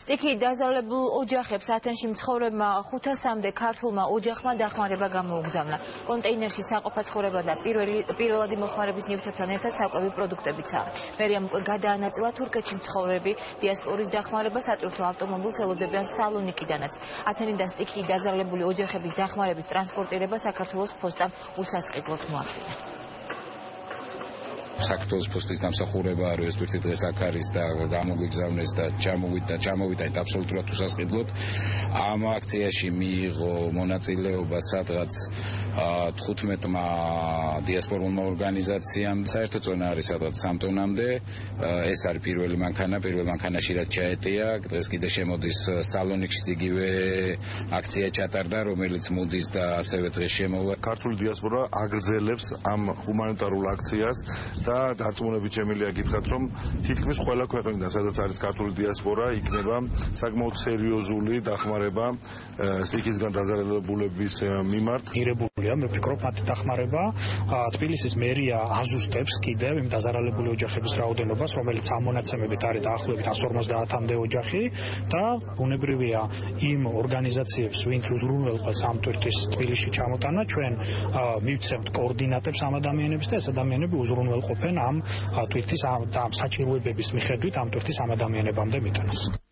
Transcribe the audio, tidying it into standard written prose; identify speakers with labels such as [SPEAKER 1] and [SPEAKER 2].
[SPEAKER 1] სტიქიით დაზარალებულ ოჯახებს ათენში მცხოვრებმა 500-მდე ქართულმა ოჯახმა დახმარება გამოუგზავნა. კონტეინერში საყოფაცხოვრება და პირველადი მოხმარების ნივთებთან ერთად საკვები პროდუქტებიცაა. მერიამ უკვე გადაანაწილა თურქეთში მცხოვრები დიასპორის დახმარებას ატვირთო ავტომობილს ელოდებიან სალონიკიდანაც. ათენიდან სტიქიით დაზარალებული ოჯახების დახმარების ტრანსპორტირება საქართველოს ფოსტამ უსასყიდლოდ მოახდინა.
[SPEAKER 2] საქართველოს ფოსტის დამსახურება არის თვითონ დღეს აქ არის და გამოგვიგზავნეს და ჩამოვიდა აბსოლუტურად უსასყიდლოდ. ამ აქციაში მიიღო მონაწილეობა სადღაც 15-მა დიასპორულმა ორგანიზაციამ. საერთო წონა არის სადღაც 3 ტონამდე. ეს არის პირველი მანქანა, პირველ მანქანაში რაც ჩაეტია. დღეს კიდე შემოდის სალონიკში იგივე აქცია ჩატარდა, რომელიც მოდის და ასევე დღეს შემოვა.
[SPEAKER 3] ქართული დიასპორა აგრძელებს ამ ჰუმანიტარულ აქციას და დარწმუნებით შემიძლია გითხრათ, რომ თითქმის ყველა ქვეყნიდან, სადაც არის ქართული დიასპორა, იქნება საკმაოდ სერიოზული დახმარება სტიქიისგან დაზარალებულების მიმართ.
[SPEAKER 4] მიღებულია, მე ვფიქრობ, მათ დახმარება თბილისის მერია აზუსტებს კიდევ იმ დაზარალებული ოჯახების რაოდენობას, რომელიც ამ მონაცემებით არის დაახლოებით 150-მდე ოჯახი და ბუნებრივია იმ ორგანიზაციებს, ვინც უზრუნველყოფს ამ თვირთვის თბილისში ჩამოტანა, ჩვენ მივცემთ კოორდინატებს ამ ადამიანებს და ეს ადამიანები უზრუნველყოფენ ამ თვირთის ამ საჭიროებების მიხედვით ამ თვირთის ამ ადამიანებამდე მიტანას.